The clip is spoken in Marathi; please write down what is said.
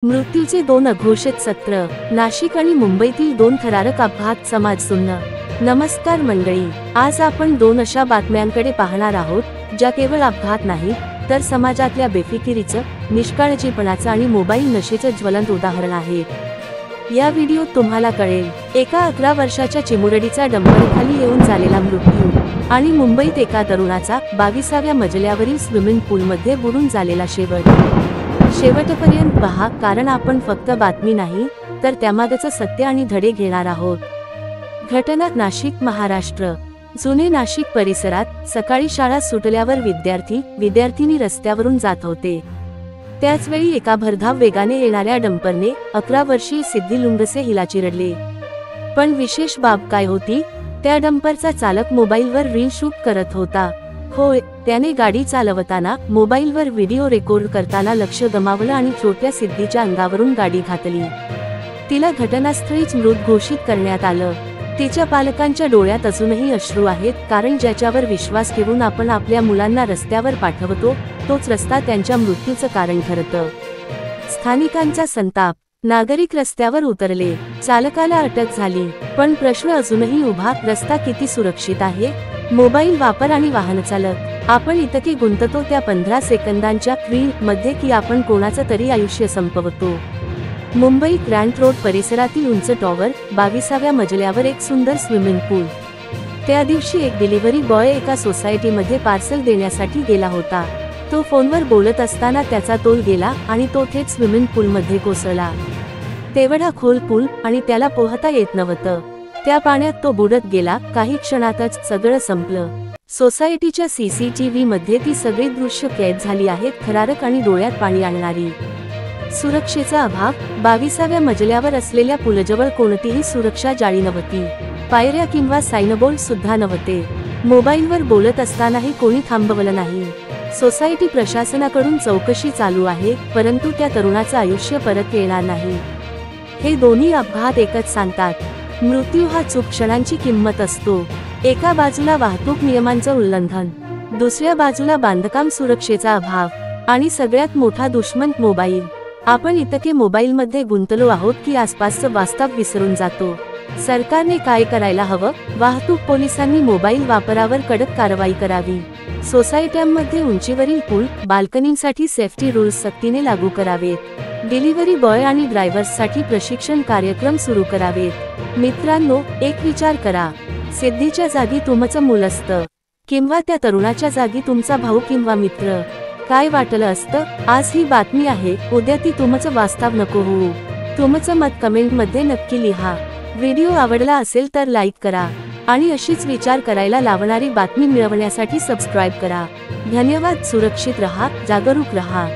मृत्यूचे 2 अघोषित सत्र, नाशिक आणि मुंबईतील 2 थरारक अपघात, समाज सुन्न. नमस्कार मंडळी, आज आपण 2 अशा बातम्यांकडे पाहणार आहोत ज्या केवळ अपघात नाही तर समाजातल्या बेफिकिरीचं, निष्काळजीपणाचं आणि मोबाईल नशेचं ज्वलंत उदाहरण आहेत. या व्हिडिओत तुम्हाला कळेल, एका 11 वर्षाच्या चिमुरडीचा डंपरखाली येऊन झालेला मृत्यू आणि मुंबईत एका तरुणाचा 22व्या मजल्यावरील स्विमिंग पूलमध्ये बुडून झालेला शेवट. शेवटपर्यंत पहा, कारण आपण फक्त बातमी नाही तर त्यामागचं सत्य आणि धडे घेणार आहोत. घटना नाशिक, महाराष्ट्र. जुने नाशिक परिसरात सकाळी शाळा सुटल्यावर विद्यार्थिनी रस्त्यावरून जात होते. त्याचवेळी एका भरधाव वेगाने येणाऱ्या डंपरने 11 वर्षीय सिद्धी लुंगसे हिला चिरडले. पण विशेष बाब काय होती? त्या डंपरचा चालक मोबाईलवर रील शूट करत होता. होय, त्याने गाडी चालवताना मोबाईलवर व्हिडिओ रेकॉर्ड करताना लक्ष गमावलं आणि छोट्या सिद्धीच्या अंगावरून गाडी घातली. तिला घटनास्थळीच मृत घोषित करण्यात आलं. तिच्या पालकांच्या डोळ्यात अजूनही अश्रू आहेत, कारण ज्याच्यावर विश्वास ठेवून आपण आपल्या मुलांना रस्त्यावर पाठवतो तोच रस्ता त्यांच्या मृत्यूचं कारण ठरतं. स्थानिकांचा संताप. नागरिक रस्त्यावर उतरले, चालकाला अटक झाली, पण प्रश्न अजूनही उभा, रस्ता किती सुरक्षित आहे? मोबाईल वापर आणि वाहन चालक. आपण इतके गुंततो त्या 15 सेकंदांच्या रील मध्ये की आपण कोणाचं तरी आयुष्य संपवतो. मुंबई ग्रँड रोड परिसरातील उंच टॉवर, 22व्या मजल्यावर एक सुंदर स्विमिंग पूल. त्या दिवशी एक डिलिव्हरी बॉय एका सोसायटीमध्ये पार्सल देण्यासाठी गेला होता. तो फोनवर बोलत असताना त्याचा तोल गेला आणि तो थेट स्विमिंग पूलमध्ये कोसळला. तेवढा खोल पूल आणि त्याला पोहता येत नव्हतं. त्या पाण्यात तो बुडत गेला. काही क्षणातच सगळं संपलं. सोसायटीच्या CCTV मध्ये ती सगळी दृश्य कैद झाली आहेत, थरारक आणि डोळ्यात पाणी आणणारी. सुरक्षेचा अभाव. 22व्या मजल्यावर असलेल्या पूलजवळ कोणतीही सुरक्षा जाळी नव्हती. पायऱ्या किंवा साइनबोर्ड सुद्धा नव्हते. मोबाईलवर बोलत असतानाही कोणी थांबवलं नाही. सोसायटी प्रशासनाकडून चौकशी चालू आहे, परंतु त्या तरुणाचं आयुष्य परत येणार नाही. हे दोन्ही अपघात एकच सांगतात, मृत्यू हा चूक क्षणांची किंमत असतो. एका बाजूला वाहतूक नियमांचं उल्लंघन, दुसऱ्या बाजूला बांधकाम सुरक्षेचा अभाव आणि सगळ्यात मोठा दुश्मन मोबाईल. आपण इतके मोबाईलमध्ये गुंतलो आहोत की आसपासचं वास्तव विसरून जातो. सरकारने काय करायला हवं? वाहतूक पोलिसांनी मोबाईल वापरावर कडक कारवाई करावी. सोसायट्यांमध्ये उंचीवरील पूल, बाल्कनींसाठी सेफ्टी रूल्स सक्तीने लागू करावेत. डिलिव्हरी बॉय आणि ड्रायव्हर्ससाठी प्रशिक्षण कार्यक्रम सुरू करावेत. मित्रांनो, एक विचार करा, सिद्धीच्या जागी तुमचं मूल असतं किंवा त्या तरुणाच्या जागी तुमचा भाऊ किंवा मित्र, काय वाटलं असतं? आज ही बातमी आहे, उद्या ती तुमचं वास्तव नको होऊ. तुमचं मत कमेंटमध्ये नक्की लिहा. व्हिडिओ आवडला असेल तर लाईक करा आणि अशीच विचार करायला लावणारी बातमी मिळवण्यासाठी सबस्क्राईब करा. धन्यवाद. सुरक्षित रहा, जागरूक रहा.